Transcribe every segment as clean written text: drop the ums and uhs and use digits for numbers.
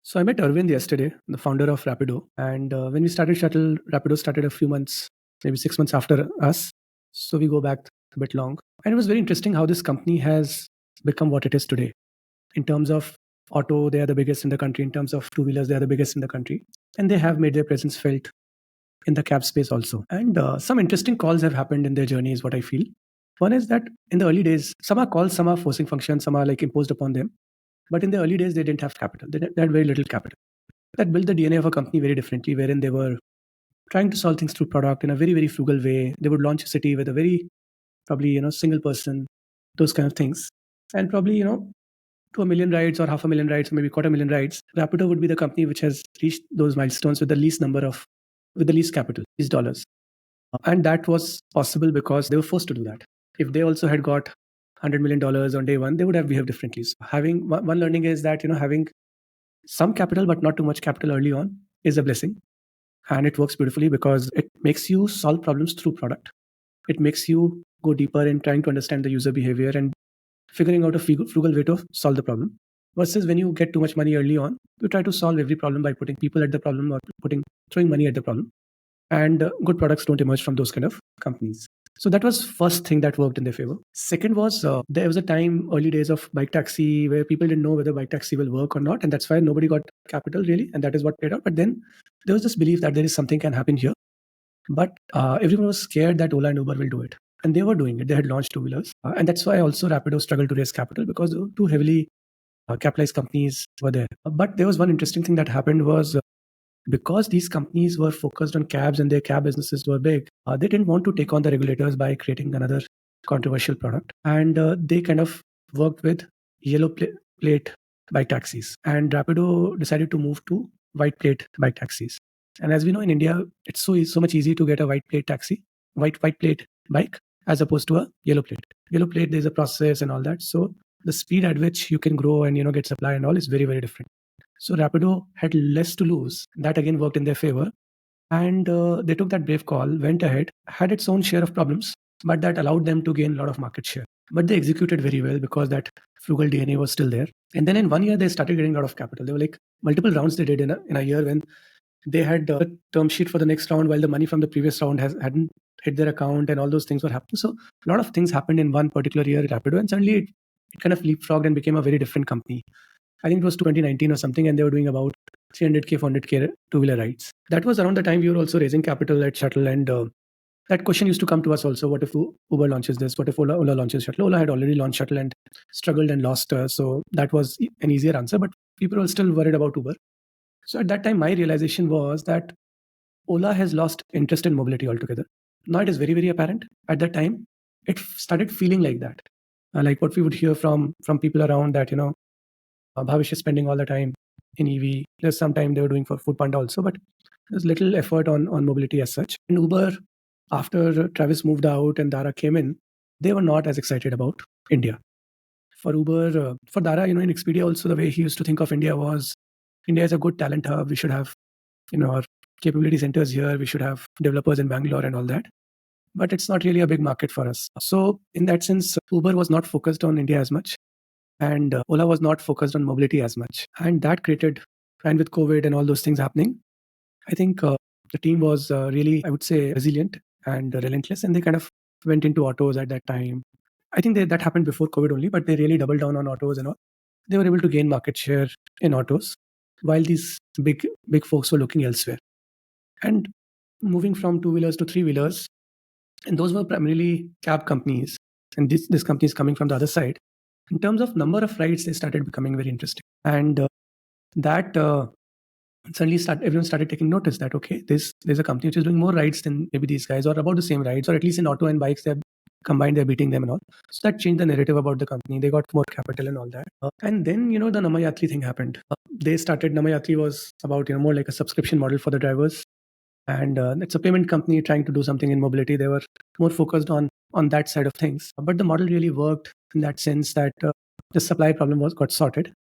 So I met Arvind yesterday, the founder of Rapido. And when we started Shuttle, Rapido started a few months, maybe 6 months after us. So we go back a bit long. And it was very interesting how this company has become what it is today. In terms of auto, they are the biggest in the country. In terms of two-wheelers, they are the biggest in the country. And they have made their presence felt in the cab space also. And some interesting calls have happened in their journey is what I feel. One is that in the early days, some are calls, some are forcing functions, some are like imposed upon them. But in the early days, they didn't have capital. They had very little capital. That built the DNA of a company very differently, wherein they were trying to solve things through product in a very, very frugal way. They would launch a city with a very probably, single person, those kind of things. And probably, to a million rides or half a million rides or maybe quarter million rides, Rapido would be the company which has reached those milestones with the least capital, least dollars. And that was possible because they were forced to do that. If they also had got $100 million on day one, they would have behaved differently. So having one learning is that, having some capital but not too much capital early on is a blessing. And it works beautifully because it makes you solve problems through product. It makes you go deeper in trying to understand the user behavior and figuring out a frugal way to solve the problem. Versus when you get too much money early on, you try to solve every problem by putting people at the problem or throwing money at the problem. And good products don't emerge from those kind of companies. So that was first thing that worked in their favor. Second was there was a time, early days of bike taxi, where people didn't know whether bike taxi will work or not, and that's why nobody got capital really, and that is what played out. But then there was this belief that there is something can happen here, but everyone was scared that Ola and Uber will do it, and they were doing it. They had launched two-wheelers, and that's why also Rapido struggled to raise capital because two heavily capitalized companies were there. But there was one interesting thing that happened was because these companies were focused on cabs and their cab businesses were big, they didn't want to take on the regulators by creating another controversial product. And they kind of worked with yellow plate bike taxis. And Rapido decided to move to white plate bike taxis. And as we know in India, it's so much easy to get a white plate taxi, white plate bike, as opposed to a yellow plate. Yellow plate, there's a process and all that. So the speed at which you can grow and get supply and all is very, very different. So Rapido had less to lose. That again worked in their favor. And they took that brave call, went ahead, had its own share of problems, but that allowed them to gain a lot of market share. But they executed very well because that frugal DNA was still there. And then in 1 year, they started getting a lot of capital. There were like multiple rounds they did in a year when they had a term sheet for the next round while the money from the previous round hadn't hit their account and all those things were happening. So a lot of things happened in one particular year at Rapido, and suddenly it kind of leapfrogged and became a very different company. I think it was 2019 or something, and they were doing about 300K, 400K two-wheeler rides. That was around the time we were also raising capital at Shuttle, and that question used to come to us also. What if Uber launches this? What if Ola launches Shuttle? Ola had already launched Shuttle and struggled and lost, so that was an easier answer, but people were still worried about Uber. So at that time, my realization was that Ola has lost interest in mobility altogether. Now it is very, very apparent. At that time, it started feeling like that. Like what we would hear from people around that, Bhavish is spending all the time in EV. There's some time they were doing for Food Panda also, but there's little effort on mobility as such. And Uber, after Travis moved out and Dara came in, they were not as excited about India. For Uber, for Dara, in Expedia also, the way he used to think of India was, India is a good talent hub. We should have, our capability centers here. We should have developers in Bangalore and all that. But it's not really a big market for us. So in that sense, Uber was not focused on India as much. And Ola was not focused on mobility as much. And that created, and with COVID and all those things happening, I think the team was really, I would say, resilient and relentless. And they kind of went into autos at that time. I think that happened before COVID only, but they really doubled down on autos and all. They were able to gain market share in autos while these big folks were looking elsewhere. And moving from two-wheelers to three-wheelers, and those were primarily cab companies. And this company is coming from the other side. In terms of number of rides, they started becoming very interesting. And that suddenly everyone started taking notice that, okay, there's a company which is doing more rides than maybe these guys, or about the same rides, or at least in auto and bikes, they're combined, they're beating them and all. So that changed the narrative about the company. They got more capital and all that. And then, the Namayatri thing happened. Namayatri was about, more like a subscription model for the drivers. And it's a payment company trying to do something in mobility. They were more focused on that side of things. But the model really worked in that sense that the supply problem got sorted.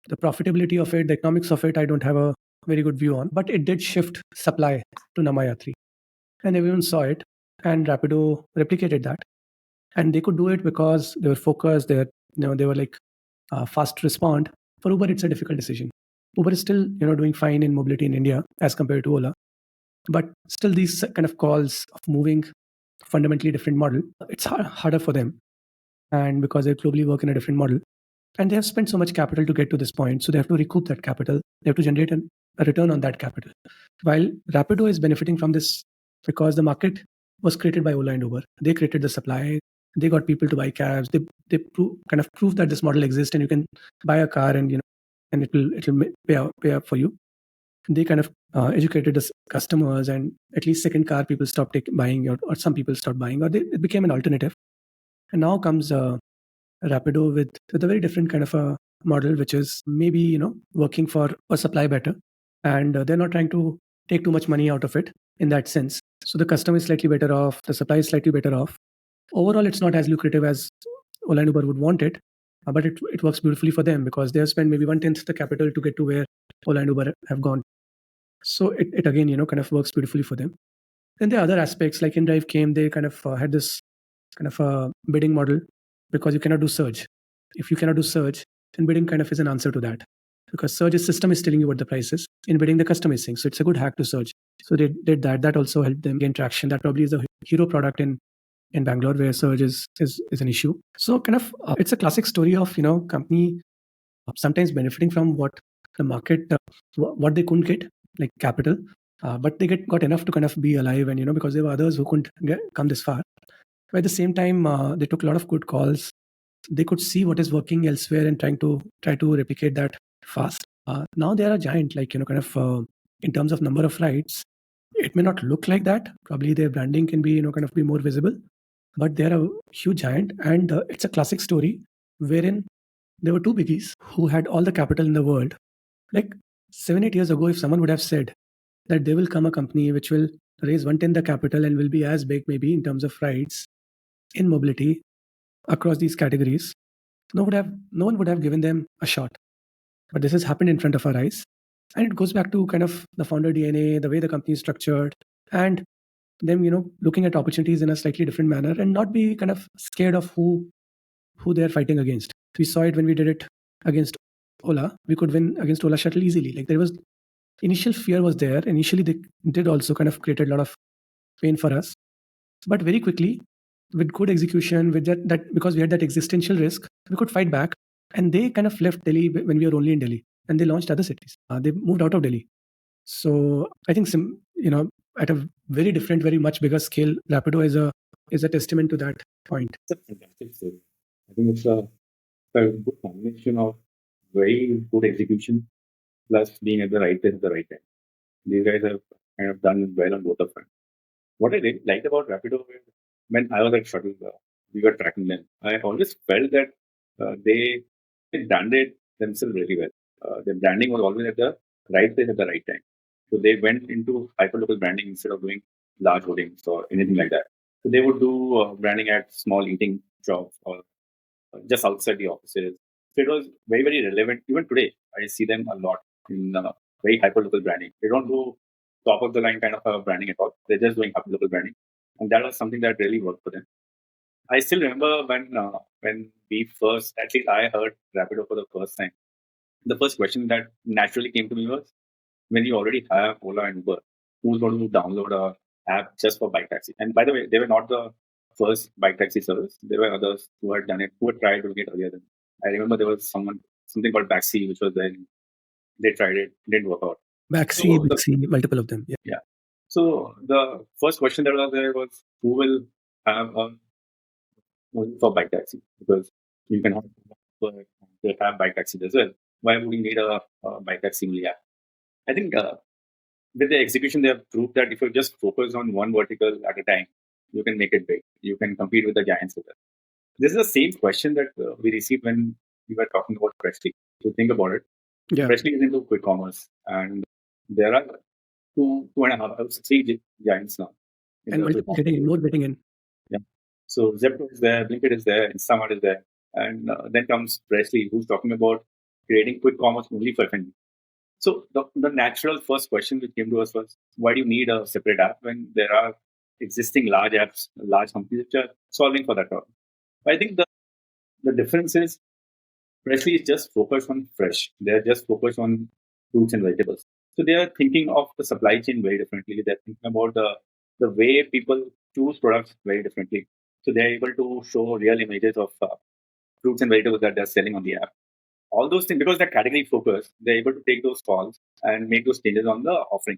The profitability of it, the economics of it, I don't have a very good view on. But it did shift supply to Namayatri. And everyone saw it. And Rapido replicated that. And they could do it because they were focused. They were like fast to respond. For Uber, it's a difficult decision. Uber is still doing fine in mobility in India as compared to Ola, but still these kind of calls of moving fundamentally different model, it's harder for them, and because they globally work in a different model, and they have spent so much capital to get to this point, so they have to recoup that capital. They have to generate a return on that capital. While Rapido is benefiting from this because the market was created by Ola and Uber. They created the supply. They got people to buy cabs. They kind of prove that this model exists, and you can buy a car, and and it'll pay up for you. They kind of educated the customers, and at least second car people stopped buying, or some people stopped buying, or it became an alternative. And now comes Rapido with a very different kind of a model, which is maybe working for a supply better, and they're not trying to take too much money out of it in that sense. So the customer is slightly better off, the supply is slightly better off. Overall, it's not as lucrative as Ola and Uber would want it, but it works beautifully for them because they have spent maybe 1/10 the capital to get to where Ola and Uber have gone. So it again, kind of works beautifully for them. Then the other aspects, like InDrive came, they kind of had this kind of a bidding model because you cannot do surge. If you cannot do surge, then bidding kind of is an answer to that, because surge system is telling you what the price is. In bidding, the customer is saying. So it's a good hack to surge. So they did that. That also helped them gain traction. That probably is a hero product in Bangalore, where surge is an issue. So kind of it's a classic story of company sometimes benefiting from what the market what they couldn't get, like capital, but they got enough to kind of be alive, and because there were others who couldn't come this far. But at the same time, they took a lot of good calls. They could see what is working elsewhere and try to replicate that fast. Now they are a giant, like kind of in terms of number of rides. It may not look like that. Probably their branding can be kind of be more visible, but they're a huge giant, and it's a classic story wherein there were two biggies who had all the capital in the world. Like 7-8 years ago, if someone would have said that there will come a company which will raise 1/10 the capital and will be as big maybe in terms of rides in mobility across these categories, no one would have given them a shot. But this has happened in front of our eyes. And it goes back to kind of the founder DNA, the way the company is structured, and them, looking at opportunities in a slightly different manner and not be kind of scared of who they're fighting against. We saw it when we did it against Ola. We could win against Ola Shuttle easily. Like there was initial fear was there. Initially, they did also kind of created a lot of pain for us. But very quickly, with good execution, with that because we had that existential risk, we could fight back. And they kind of left Delhi when we were only in Delhi, and they launched other cities. They moved out of Delhi. So I think at a very different, very much bigger scale, Rapido is a testament to that point. It's a fantastic story. I think it's a good combination of very good execution plus being at the right place at the right time. These guys have kind of done well on both of them. What I really liked about Rapido when I was at Shuttle, we were tracking them. I always felt that they branded themselves really well. Their branding was always at the right place at the right time. So they went into hyperlocal branding instead of doing large hoardings or anything like that. So they would do branding at small eating shops or just outside the offices. So it was very, very relevant. Even today, I see them a lot in very hyperlocal branding. They don't do top of the line kind of branding at all. They're just doing hyperlocal branding. And that was something that really worked for them. I still remember when we first, at least I heard Rapido for the first time. The first question that naturally came to me was, when you already have Ola and Uber, who's going to download a app just for bike taxi? And by the way, they were not the first bike taxi service. There were others who had done it, who had tried doing it earlier. I remember there was something called Baxi, which was then they tried it, didn't work out. Baxi, multiple of them. Yeah. So the first question that was there was, who will have a for bike taxi? Because you can have bike taxi as well. Why would you need a bike taxi only app? I think with the execution, they have proved that if you just focus on one vertical at a time, you can make it big. You can compete with the giants with it. This is the same question that we received when we were talking about Freshly. So think about it. Yeah. Freshly is into quick commerce, and there are two and a half, three giants now. And more getting in. Yeah. So Zepto is there, Blinkit is there, Instamart is there, and then comes Freshly, who's talking about creating quick commerce only for F&B. So the natural first question which came to us was, why do you need a separate app when there are existing large apps, large companies which are solving for that problem? I think the difference is Freshly is just focused on fresh. They're just focused on fruits and vegetables. So they are thinking of the supply chain very differently. They're thinking about the way people choose products very differently. So they're able to show real images of fruits and vegetables that they're selling on the app. All those things, because they're category focused, they're able to take those calls and make those changes on the offering.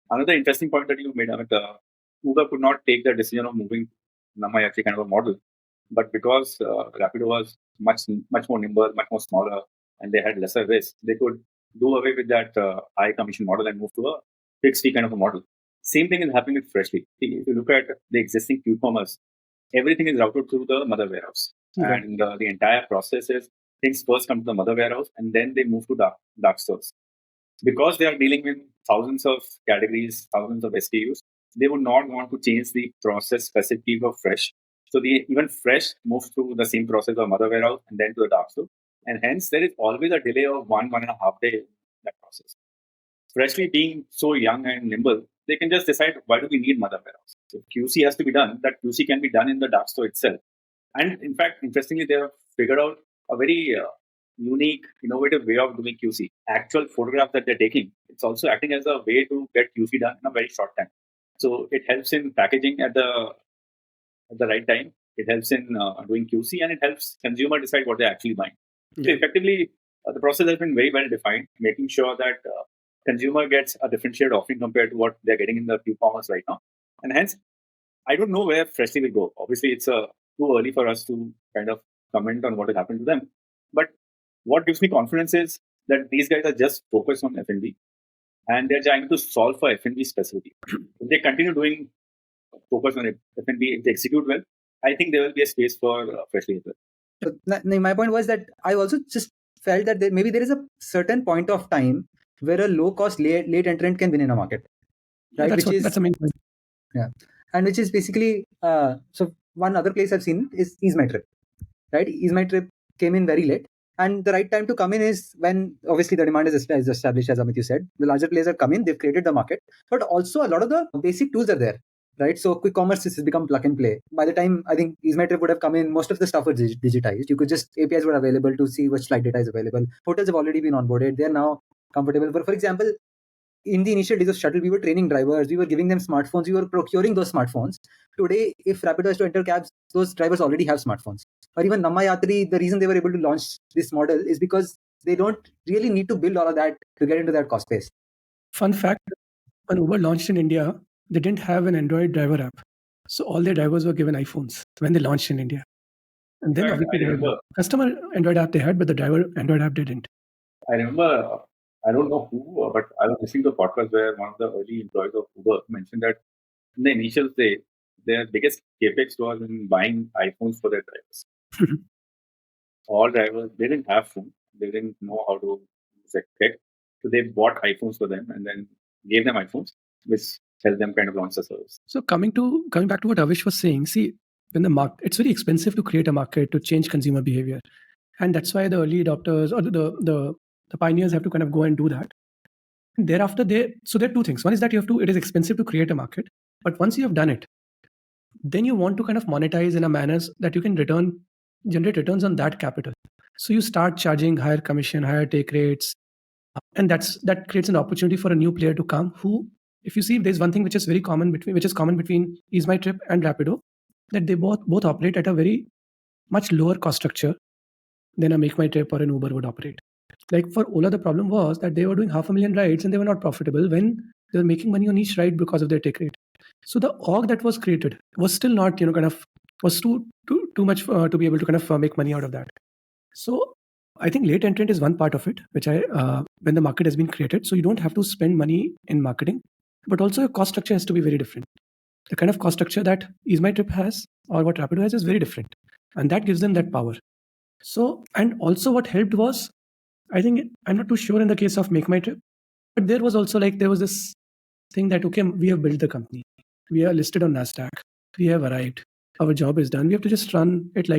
Another interesting point that you made, Amit, Uber could not take the decision of moving Namayatri kind of a model, but because Rapido was much more nimble, much more smaller, and they had lesser risk, they could do away with that high commission model and move to a fixed fee kind of a model. Same thing is happening with Freshly. If you look at the existing Q-commerce, everything is routed through the mother warehouse, Right. and the entire process is things first come to the mother warehouse, and then they move to dark stores. Because they are dealing with thousands of categories, thousands of SKUs, they would not want to change the process specifically for fresh. So even fresh moves through the same process of mother warehouse and then to the dark store. And hence there is always a delay of 1.5 day in that process. Freshly being so young and nimble, they can just decide, why do we need mother warehouse? So QC has to be done, that QC can be done in the dark store itself. And in fact, interestingly, they have figured out a very unique, innovative way of doing QC. Actual photographs that they're taking, it's also acting as a way to get QC done in a very short time. So it helps in packaging at the right time. It helps in doing QC, and it helps consumer decide what they're actually buying. So effectively, the process has been very well defined, making sure that consumer gets a differentiated offering compared to what they're getting in the Q-commerce right now. And hence, I don't know where Freshly will go. Obviously, it's too early for us to kind of comment on what has happened to them. But what gives me confidence is that these guys are just focused on F&B, and they're trying to solve for F&B specifically. If they continue doing focus on F&B, if they execute well, I think there will be a space for Freshly as well. So my point was that I also just felt that maybe there is a certain point of time where a low-cost late entrant can win in a market, right? That's the main point. Yeah, and which is basically so one other place I've seen is Ease My Trip, right? Ease My Trip came in very late, and the right time to come in is when obviously the demand is established, as Amit you said. The larger players have come in, they've created the market, but also a lot of the basic tools are there. Right, so quick commerce has become plug and play. By the time I think Ease My Trip would have come in, most of the stuff was digitized. You could just APIs were available to see which flight data is available. Hotels have already been onboarded. They are now comfortable. For example, in the initial days of shuttle, we were training drivers. We were giving them smartphones. We were procuring those smartphones. Today, if Rapido has to enter cabs, those drivers already have smartphones. Or even Namayatri, the reason they were able to launch this model is because they don't really need to build all of that to get into that cost base. Fun fact, when Uber launched in India, they didn't have an Android driver app. So all their drivers were given iPhones when they launched in India. And then obviously they had customer Android app they had, but the driver Android app they didn't. I remember, I don't know who, but I was listening to a podcast where one of the early employees of Uber mentioned that in the initial stage, their biggest capex was in buying iPhones for their drivers. All drivers, they didn't have phone. They didn't know how to use tech. So they bought iPhones for them and then gave them iPhones, which helped them kind of launch the service. So coming back to what Avish was saying, see, when the market, it's very expensive to create a market to change consumer behavior. And that's why the early adopters or the pioneers have to kind of go and do that. And thereafter, so there are two things. One is that it is expensive to create a market, but once you have done it, then you want to kind of monetize in a manner that you can generate returns on that capital. So you start charging higher commission, higher take rates, and that creates an opportunity for a new player to come. Who, if you see, there's one thing which is common between Ease My Trip and Rapido, that they both operate at a very much lower cost structure than a Make My Trip or an Uber would operate. Like for Ola, the problem was that they were doing 500,000 rides and they were not profitable when they were making money on each ride because of their take rate. So the org that was created was still not, was too much to be able to kind of make money out of that. So I think late entrant is one part of it, which when the market has been created, so you don't have to spend money in marketing, but also your cost structure has to be very different. The kind of cost structure that Ease My Trip has or what Rapido has is very different, and that gives them that power. So, and also what helped was, I think, I'm not too sure in the case of Make My Trip, but there was also there was this thing that, okay, we have built the company. We are listed on NASDAQ. We have arrived. Our job is done. We have to just run it,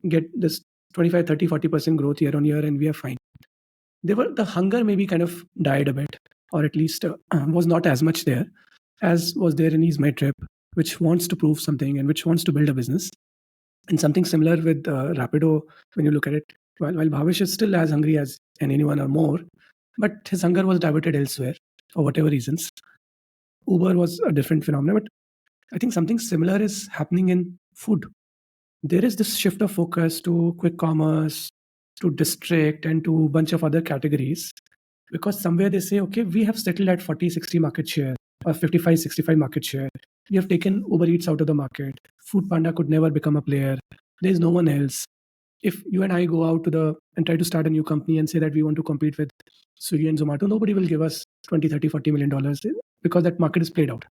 get this 25, 30, 40% growth year on year, and we are fine. The hunger maybe kind of died a bit, or at least was not as much there as was there in Ease My Trip, which wants to prove something and which wants to build a business. And something similar with Rapido, when you look at it, while Bhavish is still as hungry as anyone or more, but his hunger was diverted elsewhere for whatever reasons. Uber was a different phenomenon, but I think something similar is happening in food. There is this shift of focus to quick commerce, to district, and to a bunch of other categories, because somewhere they say, okay, we have settled at 40-60 market share or 55-65 market share. We have taken Uber Eats out of the market. Food Panda could never become a player. There is no one else. If you and I go out and try to start a new company and say that we want to compete with Swiggy and Zomato, nobody will give us 20, 30, $40 million because that market is played out.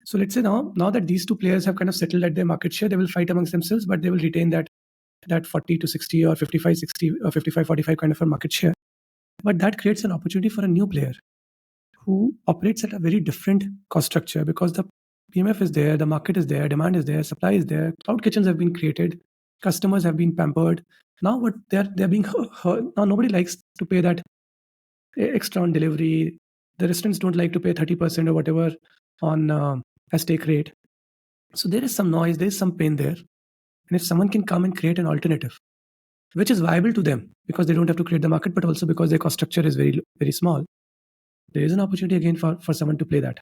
So let's say now that these two players have kind of settled at their market share, they will fight amongst themselves, but they will retain that 40 to 60 or 55, 60 or 55, 45 kind of a market share. But that creates an opportunity for a new player who operates at a very different cost structure, because the PMF is there, the market is there, demand is there, supply is there, cloud kitchens have been created, customers have been pampered. Now what they're being hurt. Now nobody likes to pay that extra on delivery. The restaurants don't like to pay 30% or whatever on a stake rate. So there is some noise, there is some pain there. And if someone can come and create an alternative, which is viable to them because they don't have to create the market, but also because their cost structure is very, very small, there is an opportunity again for someone to play that.